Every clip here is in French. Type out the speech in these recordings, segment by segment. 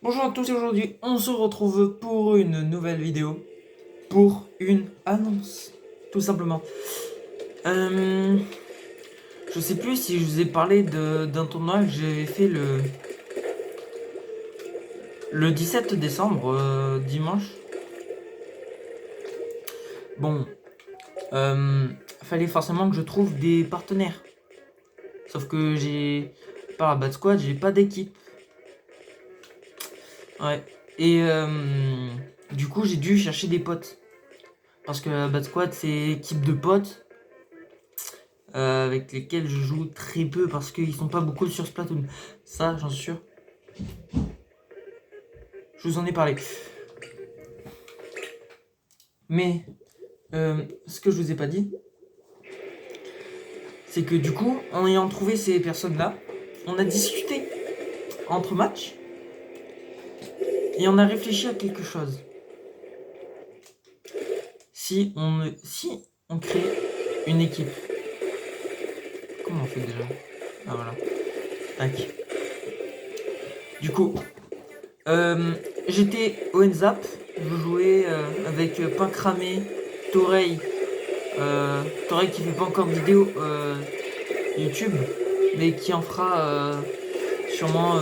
Bonjour à tous et aujourd'hui on se retrouve pour une nouvelle vidéo, pour une annonce, tout simplement. Euh, je sais plus si je vous ai parlé d'un tournoi que j'avais fait le 17 décembre, dimanche. Bon, euh, fallait forcément que je trouve des partenaires. Sauf que par la Bad Squad, j'ai pas d'équipe. Ouais. Et du coup j'ai dû chercher des potes. Parce que la Bad Squad c'est équipe de potes. Avec lesquels je joue très peu parce qu'ils sont pas beaucoup sur Splatoon. Ça, j'en suis sûr. Je vous en ai parlé. Mais ce que je vous ai pas dit, c'est que du coup, en ayant trouvé ces personnes-là, on a discuté entre matchs et on a réfléchi à quelque chose. Si on crée une équipe, comment on fait déjà? Ah voilà. Tac. Du coup, j'étais au Enzap, je jouais avec Pain Cramé, Toreil, Toreil qui fait pas encore de vidéo YouTube, mais qui en fera sûrement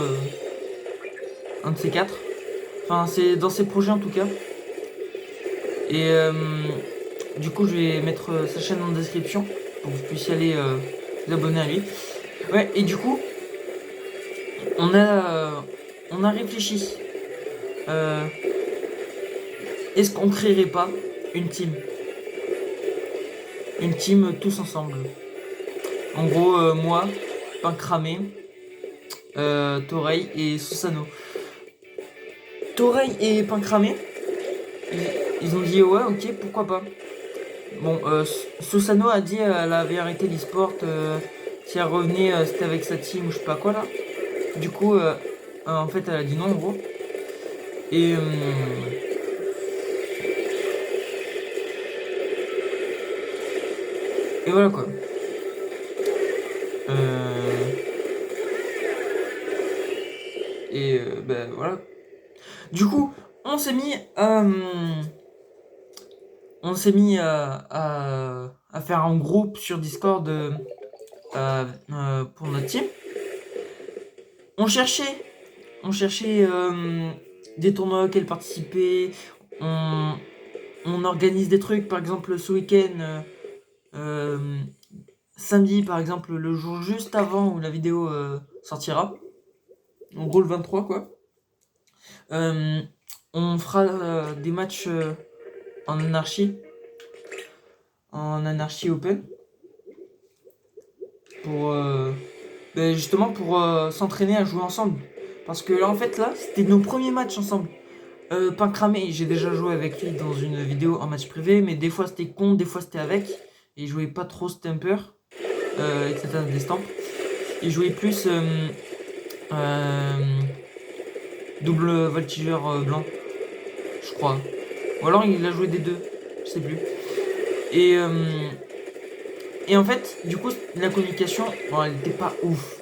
un de ces quatre. Enfin, c'est dans ses projets en tout cas. Et du coup, je vais mettre sa chaîne en description pour que vous puissiez aller vous abonner à lui. Ouais, et du coup, on a réfléchi. Euh, Est-ce qu'on créerait pas une team? Une team tous ensemble. En gros, moi, Pain Cramé, Toreil et Susano. Toreil et Pain Cramé, ils ont dit ouais, ok, pourquoi pas. Bon, Susano a dit elle avait arrêté l'e-sport. Si elle revenait, c'était avec sa team ou je sais pas quoi là. Du coup, en fait, elle a dit non en gros. Et, et voilà quoi. Euh, ben voilà. Du coup, on s'est mis, à faire un groupe sur Discord pour notre team. On cherchait, on cherchait des tournois auxquels participer. On, on organise des trucs, par exemple ce week-end, euh, samedi par exemple, le jour juste avant où la vidéo sortira. En gros le 23 quoi. Euh, on fera des matchs en anarchie open. Pour justement pour s'entraîner à jouer ensemble. Parce que là en fait là c'était nos premiers matchs ensemble. Pain cramé, j'ai déjà joué avec lui dans une vidéo en match privé, mais des fois c'était contre, des fois c'était avec. Et il jouait pas trop Stamper, etc. des stamps. Il jouait plus euh, double voltigeur blanc, je crois. Ou alors il a joué des deux, je sais plus. Et, euh, et en fait, du coup, la communication, bon, elle était pas ouf.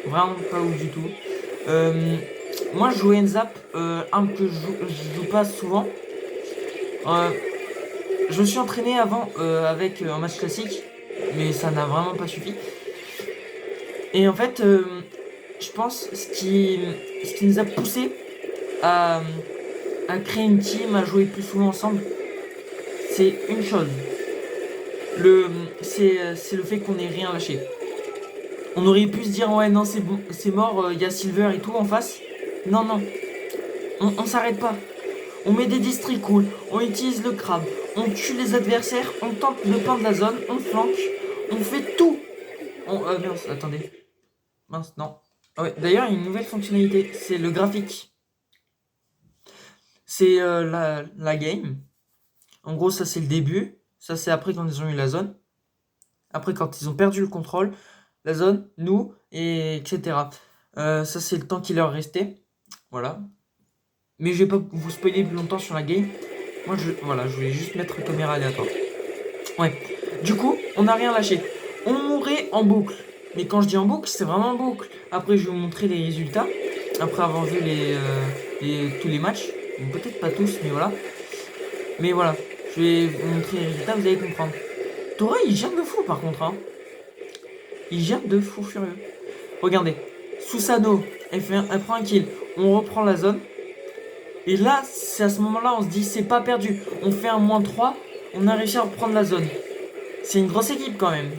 Vraiment pas ouf du tout. Euh, Moi, je jouais Enzap, arme que je joue pas souvent. Euh, je me suis entraîné avant avec un match classique, mais ça n'a vraiment pas suffi. Et en fait, je pense ce qui nous a poussé à, à créer une team, à jouer plus souvent ensemble, c'est une chose. C'est le fait qu'on ait rien lâché. On aurait pu se dire ouais non c'est bon, c'est mort, il y a Silver et tout en face. Non non, on s'arrête pas. On met des districts cool, on utilise le crabe, on tue les adversaires, on tente de peindre la zone, on flanque, on fait tout. Mince, attendez. Mince, non. Ah ouais, d'ailleurs, il y a une nouvelle fonctionnalité, c'est le graphique. C'est la game. En gros, ça c'est le début. Ça c'est après quand ils ont eu la zone. Après quand ils ont perdu le contrôle, la zone, nous, et etc. Ça c'est le temps qui leur restait. Voilà. Mais je vais pas vous spoiler plus longtemps sur la game. Moi, voilà, je voulais juste mettre caméra aléatoire. Ouais. Du coup, on n'a rien lâché. On mourait en boucle. Mais quand je dis en boucle, c'est vraiment en boucle. Après, je vais vous montrer les résultats. après avoir vu tous les matchs. Peut-être pas tous, mais voilà. Mais voilà, je vais vous montrer les résultats, vous allez comprendre. Torah, il gère de fou par contre. Hein. Il gère de fou furieux. Regardez, Susano, elle prend un kill. On reprend la zone. Et là, c'est à ce moment-là, on se dit, c'est pas perdu. On fait un -3, on a réussi à reprendre la zone. C'est une grosse équipe quand même.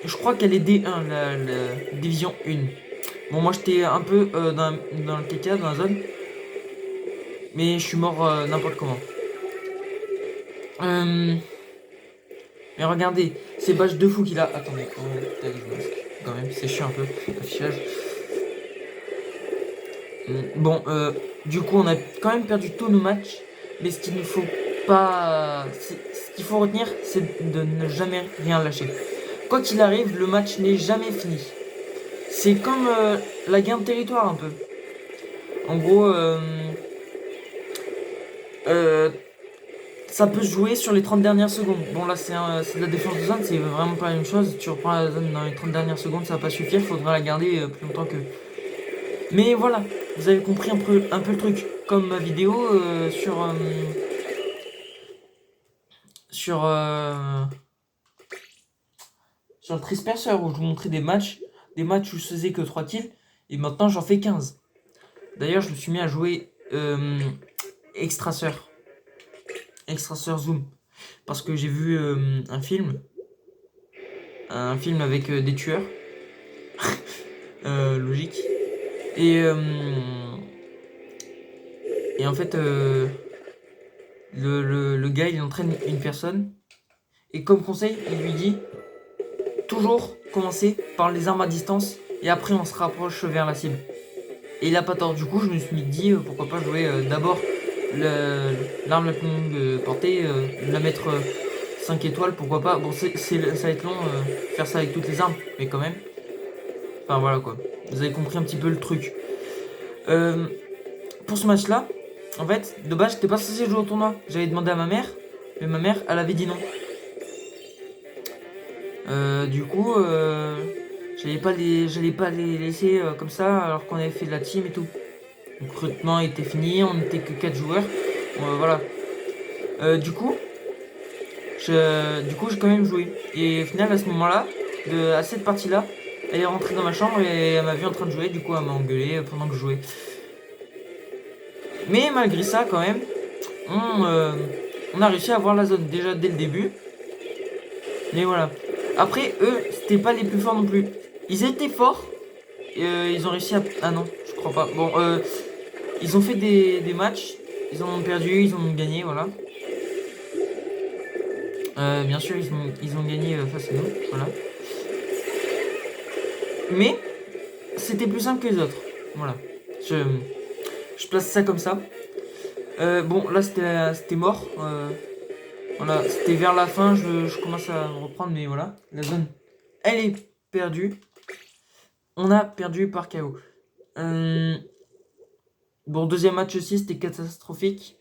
Je crois qu'elle est D1, la division 1. Bon, moi j'étais un peu dans le TK, dans la zone. Mais je suis mort n'importe comment. Mais regardez, c'est badge de fou qu'il a. Attendez, quand même, c'est chiant un peu, l'affichage. Bon, du coup, on a quand même perdu tous nos matchs. Mais ce qu'il ne faut pas. Ce qu'il faut retenir, c'est de ne jamais rien lâcher. Quoi qu'il arrive, le match n'est jamais fini. C'est comme la gain de territoire un peu. En gros, ça peut se jouer sur les 30 dernières secondes. Bon, là, c'est de la défense de zone, c'est vraiment pas la même chose. Tu reprends la zone dans les 30 dernières secondes, ça va pas suffire, il faudra la garder plus longtemps que. Mais voilà, vous avez compris un peu le truc. Comme ma vidéo sur le Trisperceur où je vous montrais des matchs où je faisais que 3 kills, et maintenant j'en fais 15. D'ailleurs, je me suis mis à jouer Extraceur Zoom. Parce que j'ai vu un film avec des tueurs. Logique. Et en fait, le gars, il entraîne une personne. Et comme conseil, il lui dit toujours commencer par les armes à distance. Et après, on se rapproche vers la cible. Et il a pas tort. Du coup, je me suis dit, pourquoi pas jouer d'abord l'arme la plus longue portée, la mettre 5 étoiles, pourquoi pas. Bon, ça va être long faire ça avec toutes les armes, mais quand même. Enfin voilà quoi. Vous avez compris un petit peu le truc. Pour ce match-là, en fait, de base, j'étais pas censé jouer au tournoi. J'avais demandé à ma mère, mais ma mère, elle avait dit non. Du coup, j'allais pas les laisser comme ça alors qu'on avait fait de la team et tout. Le recrutement était fini, on n'était que 4 joueurs. Voilà. Du coup, j'ai quand même joué. Et au final, à ce moment-là, à cette partie-là, elle est rentrée dans ma chambre et elle m'a vu en train de jouer. Du coup, elle m'a engueulé pendant que je jouais. Mais malgré ça, quand même, on a réussi à avoir la zone déjà dès le début. Mais voilà. Après, eux, c'était pas les plus forts non plus. Ils étaient forts. Ils ont réussi à. Ah non, je crois pas. Bon, ils ont fait des matchs. Ils en ont perdu, ils en ont gagné, voilà. Bien sûr, ils ont gagné face à nous, voilà. Mais c'était plus simple que les autres. Voilà. Je place ça comme ça. Bon, là, c'était mort. Voilà, c'était vers la fin, je commence à reprendre, mais voilà. La zone, elle est perdue. On a perdu par KO. Bon, deuxième match aussi, c'était catastrophique.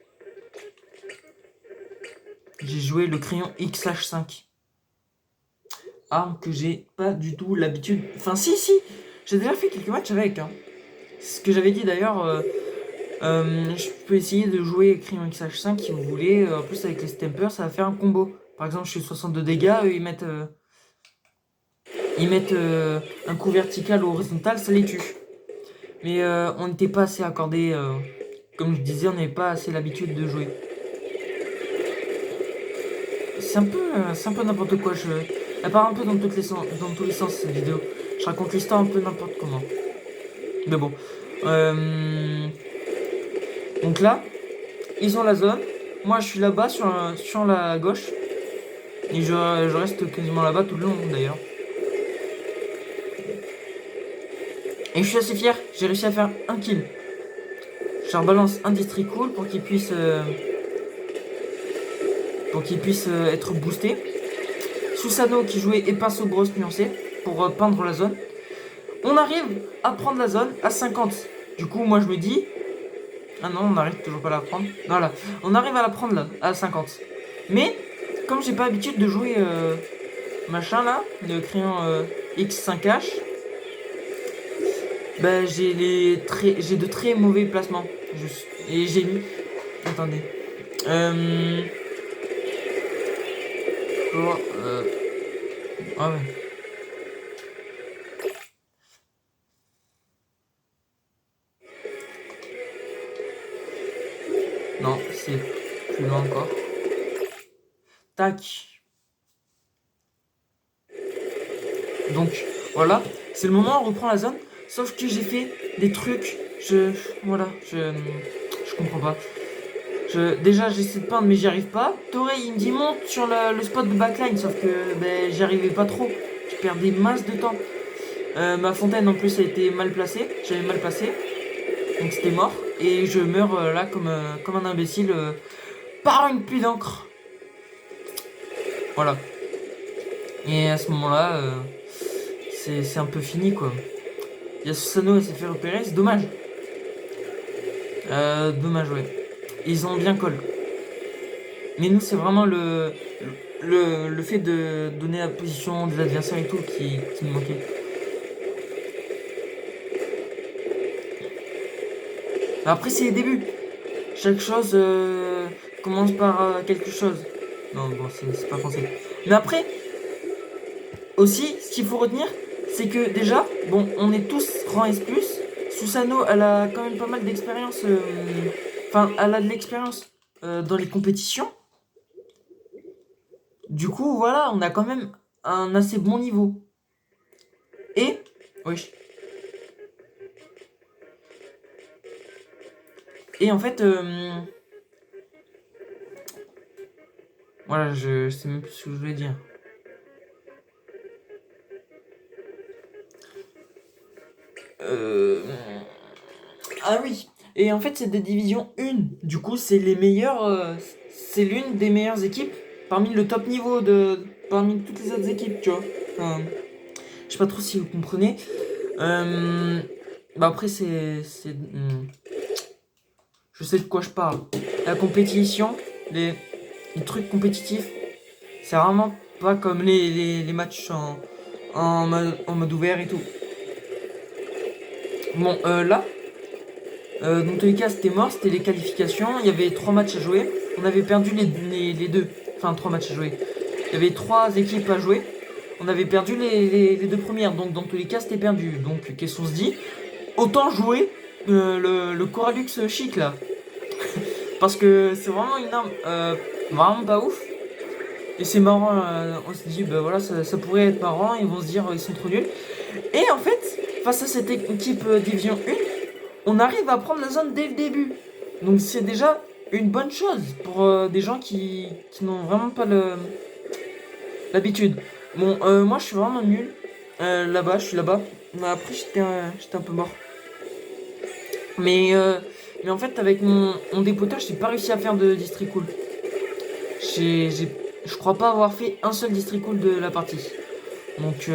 J'ai joué le crayon XH5. Arme que j'ai pas du tout l'habitude. Enfin, si, j'ai déjà fait quelques matchs avec. Hein. C'est ce que j'avais dit d'ailleurs. Je peux essayer de jouer crayon XH5 si vous voulez. En plus, avec les stampers, ça va faire un combo. Par exemple, je fais 62 dégâts, eux ils mettent un coup vertical ou horizontal, ça les tue. Mais on n'était pas assez accordé. Comme je disais, on n'avait pas assez l'habitude de jouer. C'est un peu n'importe quoi. Elle part un peu dans tous les sens cette vidéo. Je raconte l'histoire un peu n'importe comment. Mais bon. Donc là, ils ont la zone. Moi, je suis là-bas sur la gauche. Et je reste quasiment là-bas tout le long d'ailleurs. Et je suis assez fier. J'ai réussi à faire un kill. Je leur balance un district cool pour qu'ils puissent être boostés. Susano qui jouait et pinceau grosse nuancée pour peindre la zone. On arrive à prendre la zone à 50. Du coup, moi je me dis. Ah non, on n'arrive toujours pas à la prendre. Voilà, on arrive à la prendre là, à 50. Mais, comme j'ai pas l'habitude de jouer machin là, le crayon X5H, Bah, j'ai de très mauvais placements. Et j'ai mis. Attendez. Euh... Pour, ah ouais. Non, c'est plus loin encore. Tac. Donc, voilà. C'est le moment, on reprend la zone. Sauf que j'ai fait des trucs. Voilà. Je comprends pas. Déjà, j'essaie de peindre, mais j'y arrive pas. Toré, il me dit monte sur le spot de backline. Sauf que ben, j'y arrivais pas trop. Je perdais masse de temps. Ma fontaine, en plus, a été mal placée. J'avais mal placé. Donc, c'était mort. Et je meurs là comme un imbécile par une pluie d'encre. Voilà. Et à ce moment-là, c'est un peu fini, quoi. Yasusanoo, elle s'est fait repérer, c'est dommage. Dommage, ouais. Ils ont bien call. Mais nous, c'est vraiment le fait de donner la position des adversaires et tout qui nous manquait. Après, c'est les débuts. Chaque chose commence par quelque chose. Non, bon, c'est pas français. Mais après, aussi, ce qu'il faut retenir, c'est que déjà, bon, on est tous rang S+. Susanoo, elle a quand même pas mal d'expérience. Enfin, elle a de l'expérience dans les compétitions. Du coup, voilà, on a quand même un assez bon niveau. Et, oui. Et en fait, voilà, je sais même plus ce que je voulais dire. Euh, Ah oui. Et en fait, c'est des divisions 1. Du coup, c'est les meilleurs. C'est l'une des meilleures équipes parmi le top niveau parmi toutes les autres équipes, tu vois. Enfin, je sais pas trop si vous comprenez. Bah après, je sais de quoi je parle. La compétition, les trucs compétitifs, c'est vraiment pas comme les matchs en mode ouvert et tout. Bon, là, dans tous les cas, c'était mort, c'était les qualifications. Il y avait 3 matchs à jouer. On avait perdu les deux. Enfin, 3 matchs à jouer. Il y avait 3 équipes à jouer. On avait perdu les 2 premières. Donc, dans tous les cas, c'était perdu. Donc, qu'est-ce qu'on se dit? Autant jouer le Coralux chic là. Parce que c'est vraiment une arme vraiment pas ouf. Et c'est marrant. On se dit, bah voilà, ça pourrait être marrant. Ils vont se dire, ils sont trop nuls. Et en fait, face à cette équipe Division 1, on arrive à prendre la zone dès le début. Donc c'est déjà une bonne chose pour des gens qui n'ont vraiment pas l'habitude. Bon, moi je suis vraiment nul. Là-bas, je suis là-bas. Mais après, j'étais un peu mort. Mais, euh, mais en fait, avec mon dépotage, j'ai pas réussi à faire de district cool. Je crois pas avoir fait un seul district cool de la partie. Donc,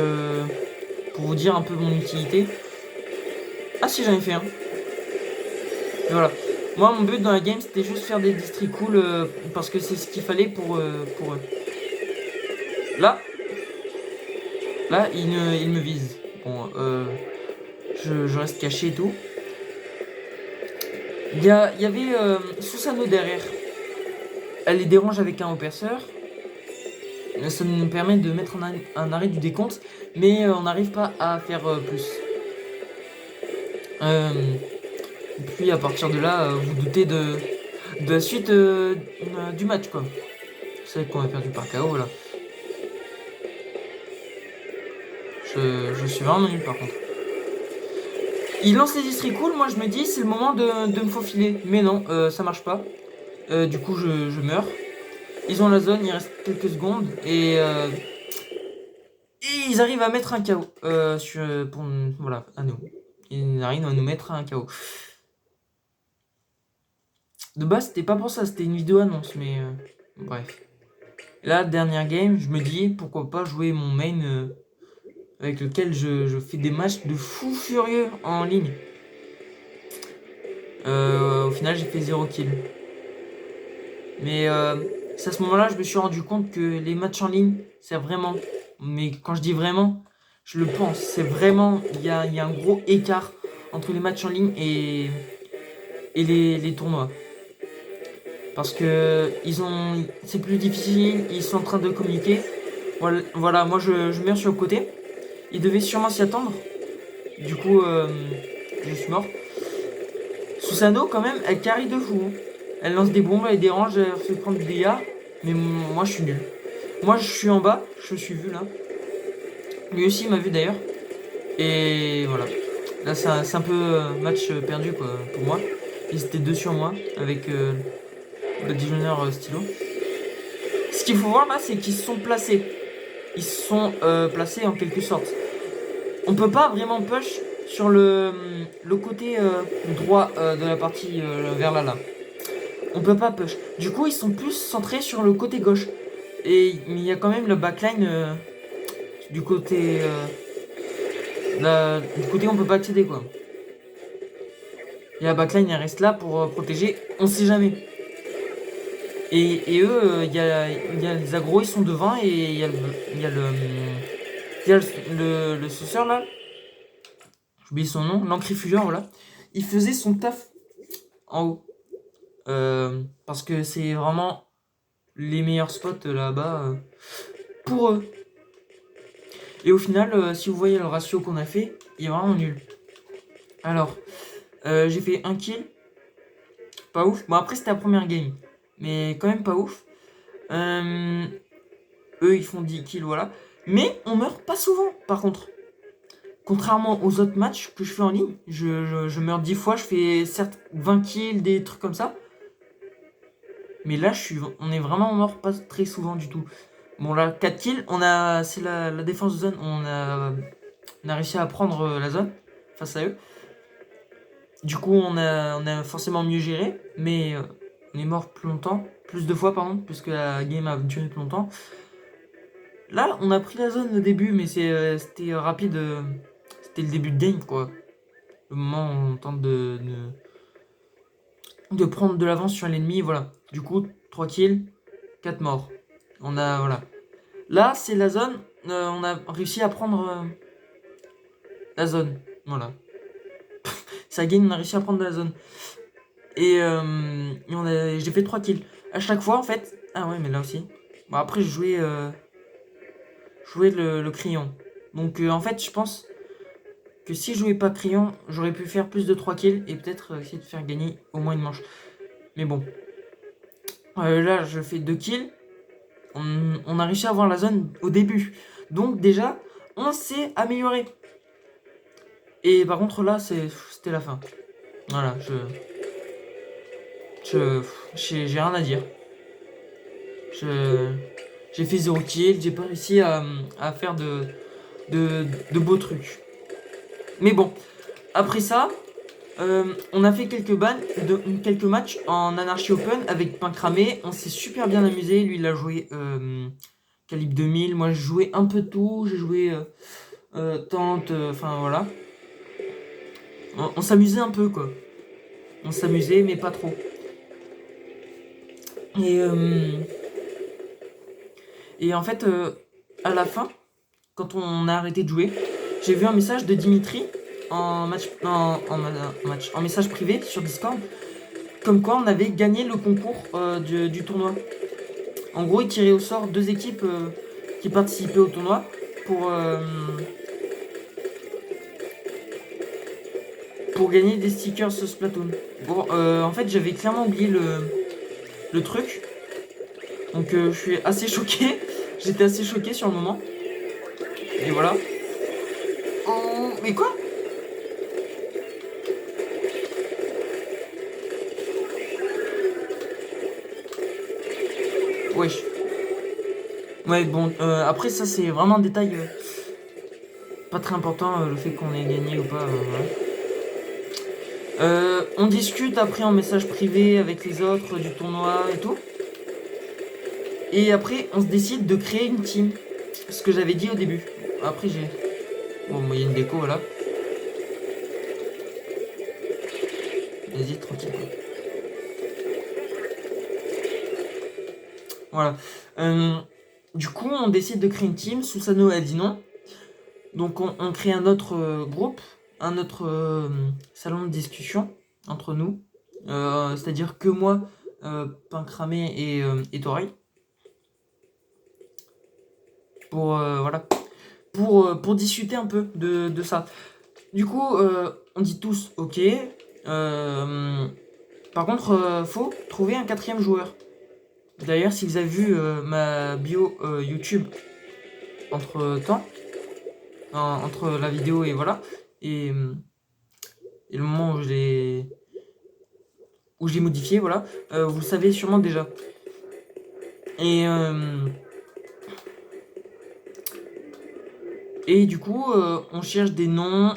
pour vous dire un peu mon utilité. Ah si, j'en ai fait un. Et voilà. Moi, mon but dans la game, c'était juste faire des districts cool parce que c'est ce qu'il fallait pour eux. Là, il me vise. Bon, je reste caché et tout. Il y avait Susanoo derrière. Elle les dérange avec un haut perceur. Ça nous permet de mettre un arrêt du décompte, mais on n'arrive pas à faire plus. Puis à partir de là, vous doutez de la suite du match, quoi. Vous savez qu'on a perdu par KO là. Je suis vraiment nul par contre. Il lance les districts cool, moi je me dis c'est le moment de me faufiler. Mais non, ça marche pas. Du coup je meurs. Ils ont la zone, il reste quelques secondes et ils arrivent à mettre un KO voilà, à nous. Ils arrivent à nous mettre un KO. De base c'était pas pour ça, c'était une vidéo annonce, mais bref. Là, dernière game, je me dis pourquoi pas jouer mon main avec lequel je fais des matchs de fou furieux en ligne. Au final, j'ai fait 0 kill. Mais c'est à ce moment-là, je me suis rendu compte que les matchs en ligne, c'est vraiment. Mais quand je dis vraiment, je le pense. C'est vraiment. Il y a un gros écart entre les matchs en ligne et les tournois. Parce que c'est plus difficile, ils sont en train de communiquer. Voilà, moi je meurs sur le côté. Ils devaient sûrement s'y attendre. Du coup, je suis mort. Susano, quand même, elle carry de fou. Elle lance des bombes, elle dérange, elle fait prendre du dégâts. Mais moi, je suis nul. Moi, je suis en bas, je suis vu là. Lui aussi m'a vu d'ailleurs. Et voilà. Là, c'est un peu match perdu quoi, pour moi. Ils étaient deux sur moi avec le Dijoneur stylo. Ce qu'il faut voir là, c'est qu'ils se sont placés. Ils se sont placés en quelque sorte. On peut pas vraiment push sur le côté droit de la partie vers là. On peut pas push. Du coup, ils sont plus centrés sur le côté gauche. Mais il y a quand même le backline du côté du côté où on peut pas accéder quoi. Et la backline elle reste là pour protéger. On sait jamais. Et eux, il y a les agros, ils sont devant et il y a le sauceur là. J'oublie son nom, l'encrifugeur, voilà. Il faisait son taf en haut. Parce que c'est vraiment les meilleurs spots là-bas pour eux. Et au final, si vous voyez le ratio qu'on a fait, il est vraiment nul. Alors, j'ai fait un kill. Pas ouf. Bon, après, c'était la première game. Mais quand même pas ouf. Eux, ils font 10 kills, voilà. Mais on meurt pas souvent, par contre. Contrairement aux autres matchs que je fais en ligne, je meurs 10 fois, je fais certes 20 kills, des trucs comme ça. Mais là, on est vraiment mort pas très souvent du tout. Bon, là, 4 kills, c'est la défense de zone. On a réussi à prendre la zone face à eux. Du coup, on a forcément mieux géré, mais on est mort plus de fois, pardon, puisque la game a duré plus longtemps. Là, on a pris la zone au début, mais c'était rapide. C'était le début de game, quoi. Le moment où on tente de prendre de l'avance sur l'ennemi, voilà. Du coup, 3 kills, 4 morts. Voilà. Là, c'est la zone. On a réussi à prendre la zone. Voilà. Ça gagne, on a réussi à prendre la zone. Et j'ai fait 3 kills. À chaque fois, en fait. Ah ouais, mais là aussi. Bon, après, je jouais le crayon. Donc, en fait, je pense que si je jouais pas crayon, j'aurais pu faire plus de 3 kills et peut-être essayer de faire gagner au moins une manche. Mais bon. Là, je fais 2 kills. On a réussi à avoir la zone au début. Donc, déjà, on s'est amélioré. Et par contre, là, c'était la fin. Voilà, j'ai rien à dire. J'ai fait 0 kill, j'ai pas réussi à faire de beaux trucs. Mais bon, après ça, on a fait quelques matchs en Anarchy Open avec Pain Cramé. On s'est super bien amusé. Lui, il a joué Calibre 2000. Moi, j'ai joué un peu tout. J'ai joué Tente. Enfin, voilà. On s'amusait un peu, quoi. On s'amusait, mais pas trop. Et en fait, à la fin, quand on a arrêté de jouer, j'ai vu un message de Dimitri en message privé sur Discord, comme quoi on avait gagné le concours du tournoi. En gros, il tirait au sort 2 équipes qui participaient au tournoi pour gagner des stickers Splatoon. Bon, en fait, j'avais clairement oublié le truc. Donc, je suis assez choqué. J'étais assez choqué sur le moment. Et voilà. Oh, mais quoi? Wesh. Ouais, bon, après, ça, c'est vraiment un détail pas très important, le fait qu'on ait gagné ou pas. Voilà. On discute après en message privé avec les autres du tournoi et tout. Et après, on se décide de créer une team. Ce que j'avais dit au début. Après, bon, il y a une déco, voilà. Vas-y, tranquille. Voilà. Du coup, on décide de créer une team. Susano a dit non. Donc, on crée un autre groupe un autre salon de discussion entre nous. C'est-à-dire que moi, Pain Cramé et Torail. Voilà. Pour discuter un peu de ça. Du coup, on dit tous ok. Par contre, faut trouver un quatrième joueur. D'ailleurs, si vous avez vu ma bio YouTube entre temps, entre la vidéo et voilà, et, et le moment où j'ai modifié, voilà, vous le savez sûrement déjà. Et du coup, on cherche des noms,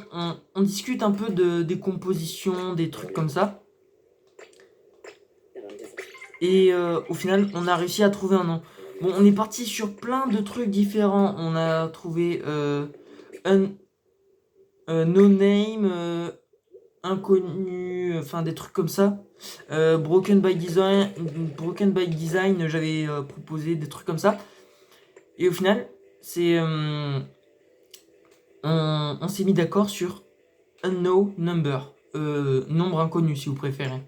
on discute un peu des compositions, des trucs comme ça. Et au final, on a réussi à trouver un nom. Bon, on est parti sur plein de trucs différents. On a trouvé un no name, inconnu, enfin des trucs comme ça. Broken by Design, j'avais proposé des trucs comme ça. Et au final, c'est on s'est mis d'accord sur unknown number, nombre inconnu si vous préférez,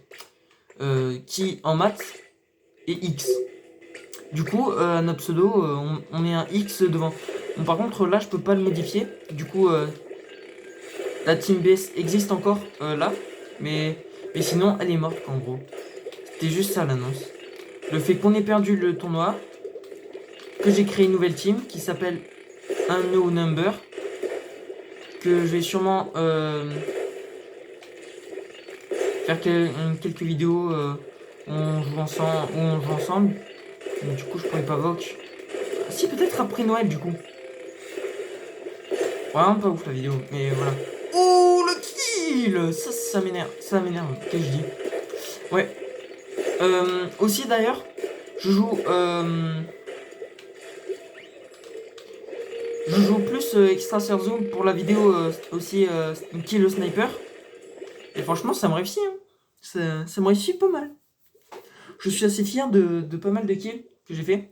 qui en maths est x. Du coup, notre pseudo, on met un X devant. Bon, par contre, là, je peux pas le modifier. Du coup, la team base existe encore là. Mais sinon, elle est morte, en gros. C'était juste ça l'annonce. Le fait qu'on ait perdu le tournoi, que j'ai créé une nouvelle team qui s'appelle un no number, que je vais sûrement faire quelques vidéos où on joue ensemble. Donc, du coup, je pourrais pas voc. Si, peut-être après Noël, du coup. Vraiment pas ouf la vidéo, mais voilà. Oh, le kill! Ça m'énerve, qu'est-ce que je dis? Ouais. Aussi, d'ailleurs, je joue plus Extra Zoom pour la vidéo aussi Kill le Sniper. Et franchement, ça me réussit. Hein. Ça me réussit pas mal. Je suis assez fier de pas mal de kills que j'ai fait.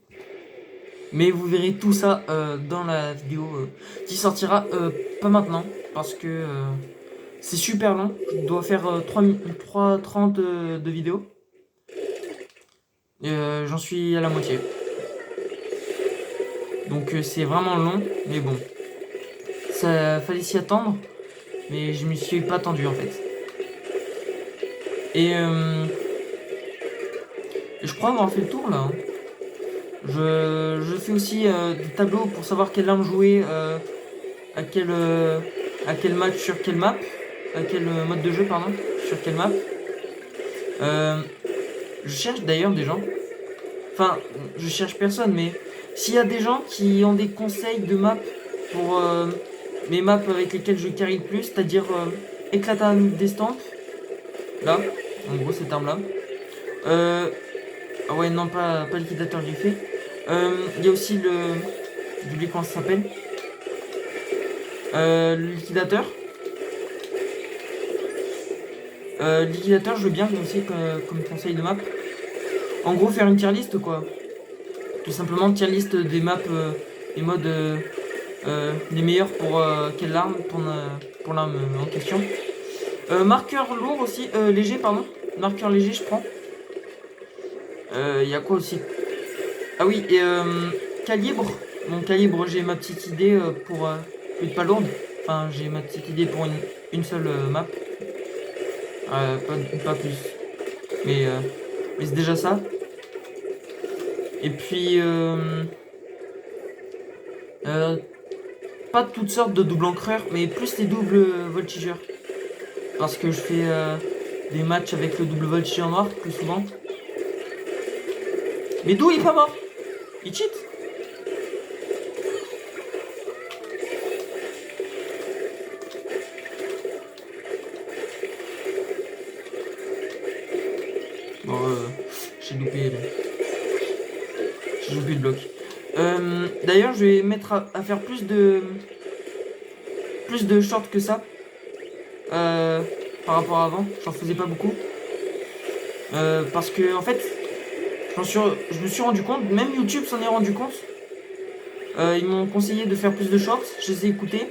Mais vous verrez tout ça dans la vidéo qui sortira pas maintenant. Parce que c'est super long. Je dois faire 3:30 de vidéo. J'en suis à la moitié. Donc c'est vraiment long. Mais bon. Ça fallait s'y attendre. Mais je m'y suis pas attendu en fait. Et je crois avoir fait le tour là. Hein. Je fais aussi des tableaux pour savoir quelle arme jouer à quel match sur quelle map. À quel mode de jeu, pardon. Sur quelle map. Je cherche d'ailleurs des gens. Enfin, je cherche personne, mais s'il y a des gens qui ont des conseils de map pour mes maps avec lesquelles je carry le plus, c'est-à-dire éclatante d'estampes, là, en gros cette arme là. Ah ouais, non, pas liquidateur que j'ai fait. Il y a aussi j'ai oublié comment ça s'appelle. Le liquidateur. Liquidateur, je veux bien aussi comme conseil de map. En gros, faire une tier list quoi. Tout simplement, tier list des maps, des modes les meilleurs pour quelle arme, pour l'arme en question. Marqueur lourd aussi, léger, pardon. Marqueur léger, je prends. Il y a quoi aussi? Ah oui, et calibre. Mon calibre, j'ai ma petite idée pour être pas lourde. Enfin, j'ai ma petite idée pour une seule map. Pas plus. Mais c'est déjà ça. Et puis, pas toutes sortes de double encreurs, mais plus les doubles voltigeurs. Parce que je fais des matchs avec le double voltigeur noir plus souvent. Mais d'où il est pas mort? Il cheat? Bon, j'ai loupé le bloc. D'ailleurs, je vais mettre à faire plus de shorts que ça. Par rapport à avant, j'en faisais pas beaucoup. Parce que, en fait, je me suis rendu compte, même YouTube s'en est rendu compte. Ils m'ont conseillé de faire plus de shorts, je les ai écoutés.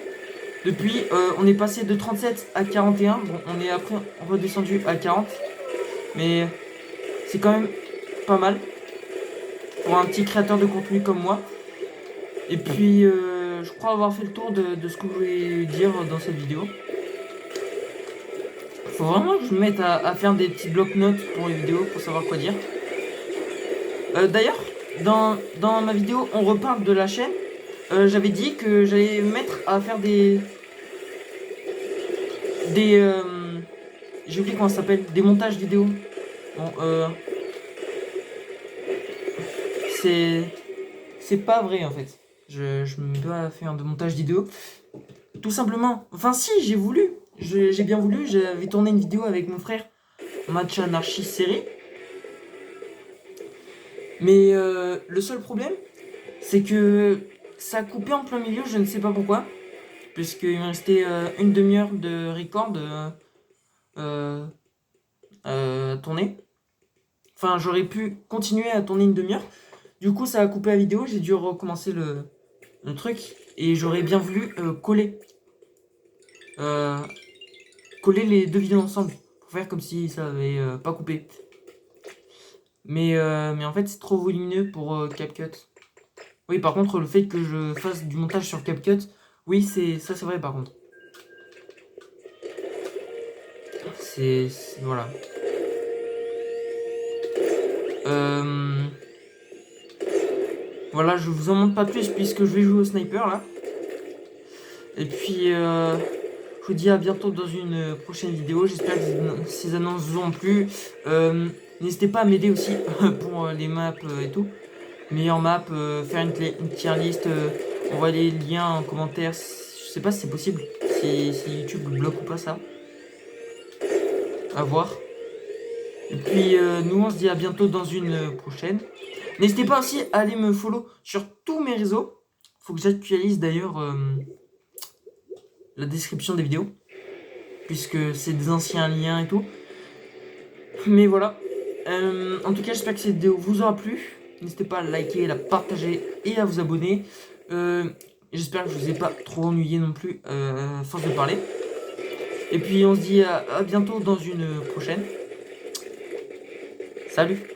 Depuis, on est passé de 37 à 41. Bon, on est après redescendu à 40. Mais c'est quand même pas mal pour un petit créateur de contenu comme moi. Et puis, je crois avoir fait le tour de ce que je voulais dire dans cette vidéo. Faut vraiment que je me mette à faire des petits blocs-notes pour les vidéos pour savoir quoi dire. D'ailleurs, dans ma vidéo, on reparle de la chaîne. J'avais dit que j'allais me mettre à faire des j'ai oublié comment ça s'appelle, des montages vidéo. Bon, c'est pas vrai en fait. Je me mets pas à faire de montage vidéo. Tout simplement. Enfin si, j'ai voulu. J'ai bien voulu. J'avais tourné une vidéo avec mon frère. Match anarchie série. Mais le seul problème, c'est que ça a coupé en plein milieu, je ne sais pas pourquoi. Puisqu'il me restait une demi-heure de record à tourner. Enfin, j'aurais pu continuer à tourner une demi-heure. Du coup, ça a coupé la vidéo, j'ai dû recommencer le truc. Et j'aurais bien voulu euh, coller les deux vidéos ensemble. Pour faire comme si ça avait pas coupé. Mais en fait, c'est trop volumineux pour CapCut. Oui, par contre, le fait que je fasse du montage sur CapCut, oui, c'est vrai par contre. Voilà. Voilà, je vous en montre pas plus puisque je vais jouer au sniper là. Et puis, je vous dis à bientôt dans une prochaine vidéo. J'espère que ces annonces vous ont plu. N'hésitez pas à m'aider aussi pour les maps et tout. Meilleure map, faire une tier list, envoyer les liens en commentaire. Je sais pas si c'est possible, si YouTube bloque ou pas ça. À voir. Et puis nous on se dit à bientôt dans une prochaine. N'hésitez pas aussi à aller me follow sur tous mes réseaux. Faut que j'actualise d'ailleurs la description des vidéos. Puisque c'est des anciens liens et tout. Mais voilà. En tout cas j'espère que cette vidéo vous aura plu. N'hésitez pas à liker, à la partager et à vous abonner. J'espère que je vous ai pas trop ennuyé non plus à force de parler. Et puis on se dit à bientôt dans une prochaine. Salut!